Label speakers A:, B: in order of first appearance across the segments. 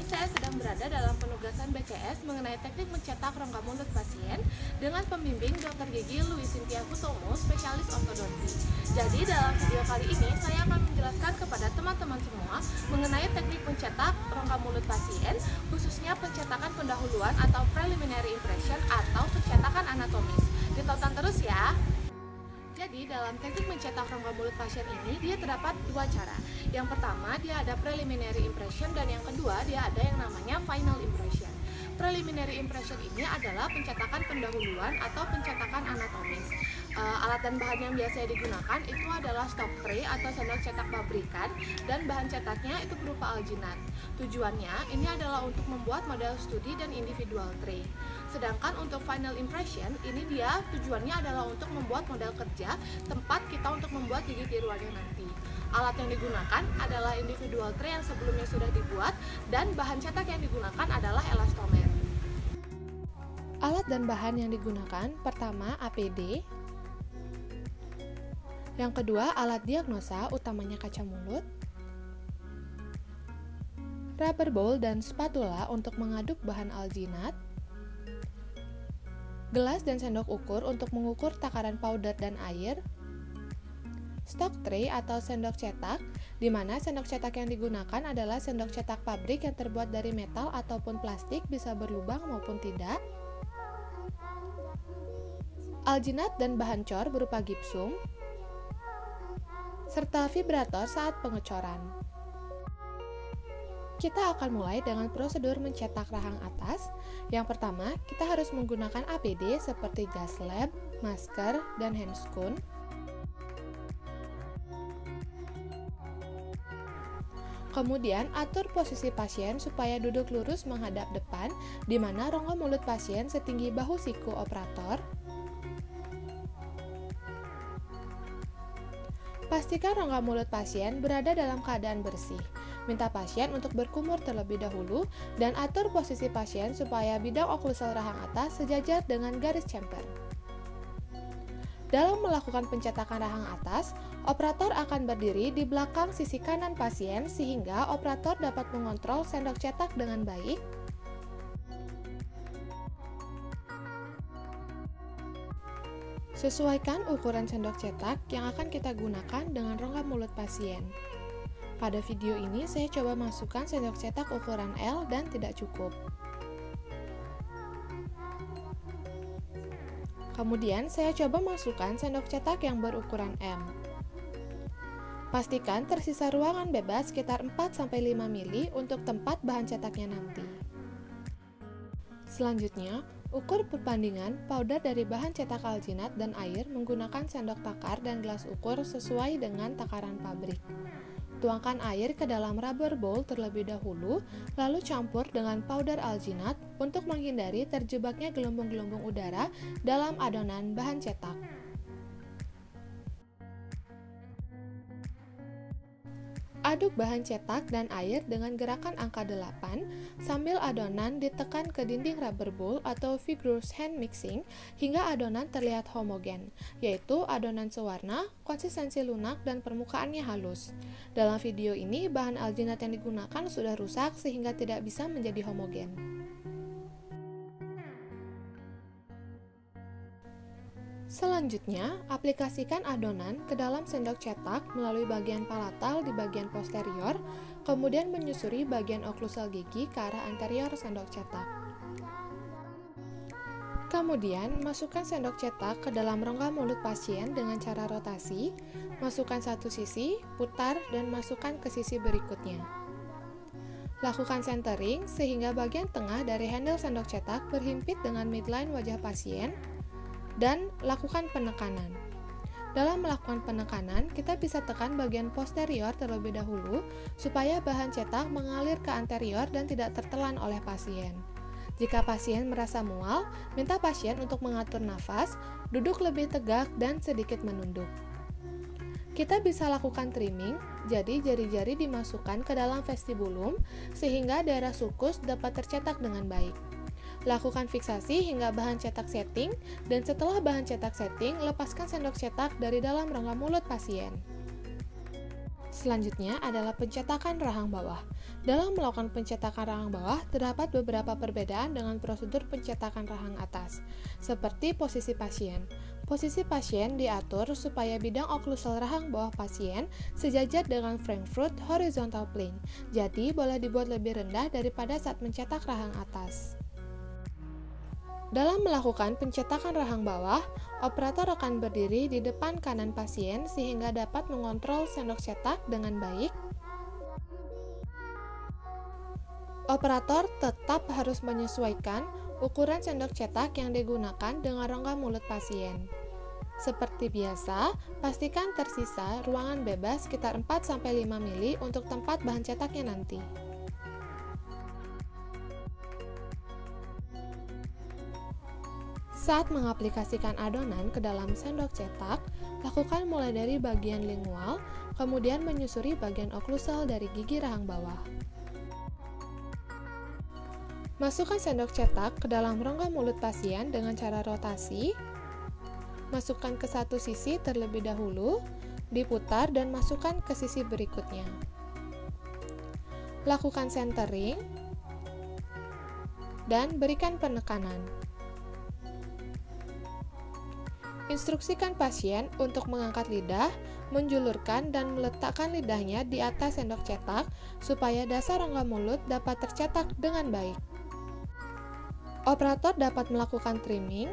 A: saya sedang berada dalam penugasan BCS mengenai teknik mencetak rongga mulut pasien dengan pembimbing Dr. Gigi Louis Cynthia Hutomo, spesialis ortodonti. Jadi dalam video kali ini saya akan menjelaskan kepada teman-teman semua mengenai teknik mencetak rongga mulut pasien, khususnya pencetakan pendahuluan atau preliminary impression atau pencetakan anatomis. Ditonton terus ya! Jadi dalam teknik mencetak rongga mulut pasien ini dia terdapat dua cara. Yang pertama dia ada preliminary impression dan yang kedua dia ada yang namanya final impression. Preliminary impression ini adalah pencetakan pendahuluan atau pencetakan anatomis. Alat dan bahan yang biasa digunakan itu adalah stock tray atau sendok cetak pabrikan dan bahan cetaknya itu berupa alginat. Tujuannya ini adalah untuk membuat model studi dan individual tray. Sedangkan untuk final impression ini dia tujuannya adalah untuk membuat model kerja tempat kita untuk membuat gigi tiruannya nanti. Alat yang digunakan adalah individual tray yang sebelumnya sudah dibuat dan bahan cetak yang digunakan adalah elastomer. Alat dan bahan yang digunakan pertama APD, yang kedua alat diagnosa utamanya kaca mulut, rubber bowl dan spatula untuk mengaduk bahan alginat, gelas dan sendok ukur untuk mengukur takaran powder dan air, stock tray atau sendok cetak, di mana sendok cetak yang digunakan adalah sendok cetak pabrik yang terbuat dari metal ataupun plastik, bisa berlubang maupun tidak, alginat dan bahan cor berupa gipsum, serta vibrator saat pengecoran. Kita akan mulai dengan prosedur mencetak rahang atas. Yang pertama, kita harus menggunakan APD seperti gas lab, masker, dan handscoon. Kemudian, atur posisi pasien supaya duduk lurus menghadap depan, di mana rongga mulut pasien setinggi bahu siku operator. Pastikan rongga mulut pasien berada dalam keadaan bersih. Minta pasien untuk berkumur terlebih dahulu dan atur posisi pasien supaya bidang oklusal rahang atas sejajar dengan garis chamfer. Dalam melakukan pencetakan rahang atas, operator akan berdiri di belakang sisi kanan pasien sehingga operator dapat mengontrol sendok cetak dengan baik. Sesuaikan ukuran sendok cetak yang akan kita gunakan dengan rongga mulut pasien. Pada video ini saya coba masukkan sendok cetak ukuran L dan tidak cukup. Kemudian saya coba masukkan sendok cetak yang berukuran M. Pastikan tersisa ruangan bebas sekitar 4-5 mili untuk tempat bahan cetaknya nanti. Selanjutnya, ukur perbandingan powder dari bahan cetak alginat dan air menggunakan sendok takar dan gelas ukur sesuai dengan takaran pabrik. Tuangkan air ke dalam rubber bowl terlebih dahulu, lalu campur dengan powder alginat untuk menghindari terjebaknya gelembung-gelembung udara dalam adonan bahan cetak. Aduk bahan cetak dan air dengan gerakan angka 8 sambil adonan ditekan ke dinding rubber bowl atau vigorous hand mixing hingga adonan terlihat homogen, yaitu adonan sewarna, konsistensi lunak, dan permukaannya halus. Dalam video ini, bahan alginat yang digunakan sudah rusak sehingga tidak bisa menjadi homogen. Selanjutnya, aplikasikan adonan ke dalam sendok cetak melalui bagian palatal di bagian posterior, kemudian menyusuri bagian oklusal gigi ke arah anterior sendok cetak. Kemudian, masukkan sendok cetak ke dalam rongga mulut pasien dengan cara rotasi, masukkan satu sisi, putar, dan masukkan ke sisi berikutnya. Lakukan centering sehingga bagian tengah dari handle sendok cetak berhimpit dengan midline wajah pasien, dan lakukan penekanan. Dalam melakukan penekanan, kita bisa tekan bagian posterior terlebih dahulu supaya bahan cetak mengalir ke anterior dan tidak tertelan oleh pasien. Jika pasien merasa mual, minta pasien untuk mengatur nafas, duduk lebih tegak, dan sedikit menunduk. Kita bisa lakukan trimming, jadi jari-jari dimasukkan ke dalam vestibulum sehingga daerah sulcus dapat tercetak dengan baik. Lakukan fiksasi hingga bahan cetak setting, dan setelah bahan cetak setting, lepaskan sendok cetak dari dalam rongga mulut pasien. Selanjutnya adalah pencetakan rahang bawah. Dalam melakukan pencetakan rahang bawah, terdapat beberapa perbedaan dengan prosedur pencetakan rahang atas, seperti posisi pasien. Posisi pasien diatur supaya bidang oklusal rahang bawah pasien sejajar dengan Frankfurt horizontal plane, jadi boleh dibuat lebih rendah daripada saat mencetak rahang atas. Dalam melakukan pencetakan rahang bawah, operator akan berdiri di depan kanan pasien sehingga dapat mengontrol sendok cetak dengan baik. Operator tetap harus menyesuaikan ukuran sendok cetak yang digunakan dengan rongga mulut pasien. Seperti biasa, pastikan tersisa ruangan bebas sekitar 4-5 mili untuk tempat bahan cetaknya nanti. Saat mengaplikasikan adonan ke dalam sendok cetak, lakukan mulai dari bagian lingual, kemudian menyusuri bagian oklusal dari gigi rahang bawah. Masukkan sendok cetak ke dalam rongga mulut pasien dengan cara rotasi. Masukkan ke satu sisi terlebih dahulu, diputar dan masukkan ke sisi berikutnya. Lakukan centering dan berikan penekanan. Instruksikan pasien untuk mengangkat lidah, menjulurkan dan meletakkan lidahnya di atas sendok cetak supaya dasar rongga mulut dapat tercetak dengan baik. Operator dapat melakukan trimming,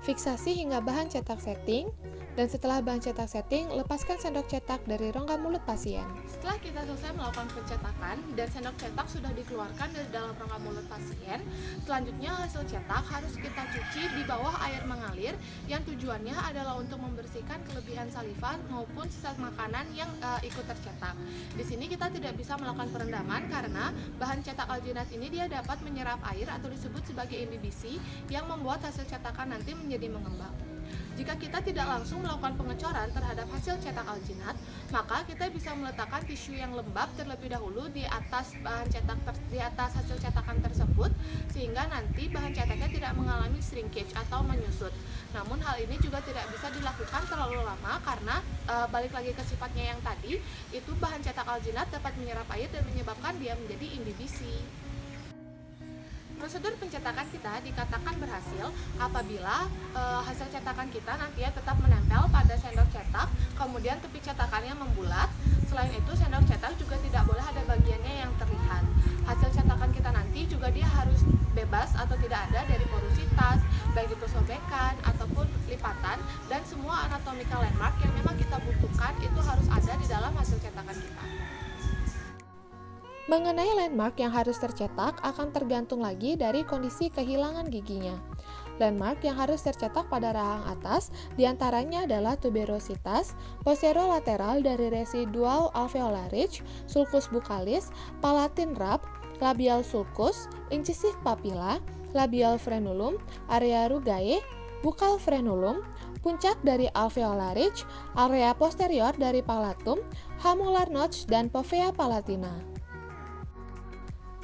A: fiksasi hingga bahan cetak setting, dan setelah bahan cetak setting, lepaskan sendok cetak dari rongga mulut pasien. Setelah kita selesai melakukan pencetakan dan sendok cetak sudah dikeluarkan dari dalam rongga mulut pasien, selanjutnya hasil cetak harus kita cuci di bawah air mengalir yang tujuannya adalah untuk membersihkan kelebihan saliva maupun sisa makanan yang ikut tercetak. Di sini kita tidak bisa melakukan perendaman karena bahan cetak alginat ini dia dapat menyerap air atau disebut sebagai imbibisi yang membuat hasil cetakan nanti menjadi mengembang. Jika kita tidak langsung melakukan pengecoran terhadap hasil cetak alginat, maka kita bisa meletakkan tisu yang lembab terlebih dahulu di atas bahan cetak di atas hasil cetakan tersebut, sehingga nanti bahan cetaknya tidak mengalami shrinkage atau menyusut. Namun hal ini juga tidak bisa dilakukan terlalu lama karena balik lagi ke sifatnya yang tadi, itu bahan cetak alginat dapat menyerap air dan menyebabkan dia menjadi imbibisi. Prosedur pencetakan kita dikatakan berhasil apabila hasil cetakan kita nantinya tetap menempel pada sendok cetak, kemudian tepi cetakannya membulat. Selain itu, sendok cetak juga tidak boleh ada bagiannya yang terlihat. Hasil cetakan kita nanti juga dia harus bebas atau tidak ada dari porositas, baik itu sobekan ataupun lipatan, dan semua anatomical landmark yang memang kita butuhkan itu harus ada di dalam hasil cetakan kita. Mengenai landmark yang harus tercetak akan tergantung lagi dari kondisi kehilangan giginya. Landmark yang harus tercetak pada rahang atas diantaranya adalah tuberositas, posterolateral dari residual alveolar ridge, sulcus buccalis, palatin rap, labial sulcus, incisif papilla, labial frenulum, area rugae, buccal frenulum, puncak dari alveolar ridge, area posterior dari palatum, hamular notch, dan povea palatina.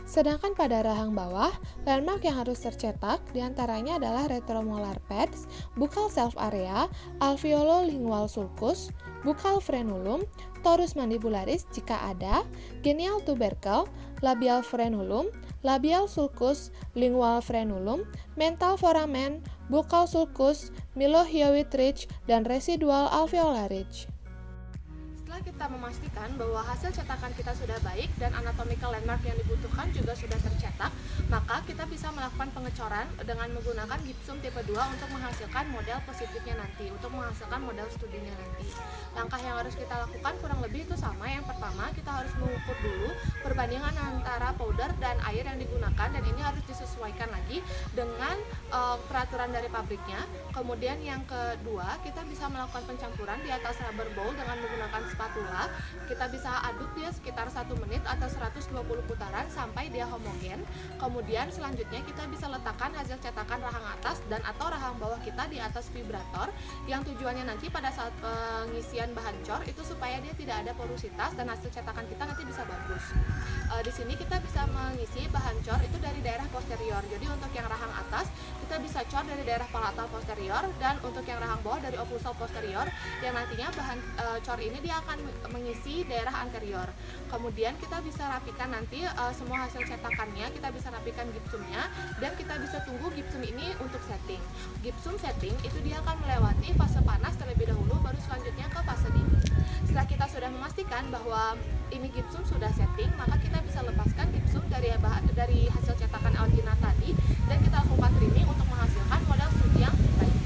A: Sedangkan pada rahang bawah, landmark yang harus tercetak diantaranya adalah retromolar pads, buccal self area, alveolo-lingual sulcus, buccal frenulum, torus mandibularis jika ada, genial tubercle, labial frenulum, labial sulcus, lingual frenulum, mental foramen, buccal sulcus, milohyoid ridge, dan residual alveolar ridge. Setelah kita memastikan bahwa hasil cetakan kita sudah baik dan anatomical landmark yang dibutuhkan juga sudah tercetak, maka kita bisa melakukan pengecoran dengan menggunakan gipsum tipe 2 untuk menghasilkan model positifnya nanti, untuk menghasilkan model studinya nanti. Langkah yang harus kita lakukan kurang lebih itu sama. Yang pertama, kita harus mengukur dulu perbandingan antara powder dan air yang digunakan, dan ini harus disesuaikan lagi dengan peraturan dari pabriknya. Kemudian yang kedua, kita bisa melakukan pencampuran di atas rubber bowl dengan menggunakan spatula. Kita bisa aduk dia sekitar 1 menit atau 120 putaran sampai dia homogen. Kemudian selanjutnya kita bisa letakkan hasil cetakan rahang atas dan atau rahang bawah kita di atas vibrator, yang tujuannya nanti pada saat pengisian bahan cor itu supaya dia tidak ada porositas dan hasil cetakan kita nanti bisa bagus. Di sini kita bisa mengisi bahan cor itu dari daerah posterior. Jadi untuk yang rahang atas kita kita bisa cor dari daerah palatal posterior, dan untuk yang rahang bawah dari oklusal posterior, yang nantinya bahan cor ini dia akan mengisi daerah anterior. Kemudian kita bisa rapikan nanti semua hasil cetakannya, kita bisa rapikan gipsumnya, dan kita bisa tunggu gipsum ini untuk setting. Gipsum setting itu dia akan melewati fase panas terlebih dahulu, baru selanjutnya ke fase dingin. Setelah kita sudah memastikan bahwa ini gipsum sudah setting, maka kita bisa lepaskan gipsum dari hasil cetakan original tadi, dan kita lakukan trimming untuk menghasilkan model studi yang baik.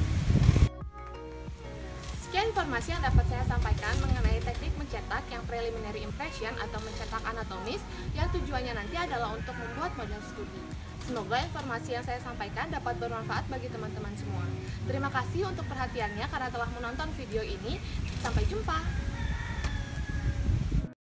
A: Sekian informasi yang dapat saya sampaikan mengenai teknik mencetak yang preliminary impression atau mencetak anatomis, yang tujuannya nanti adalah untuk membuat model studi. Semoga informasi yang saya sampaikan dapat bermanfaat bagi teman-teman semua. Terima kasih untuk perhatiannya karena telah menonton video ini. Sampai jumpa!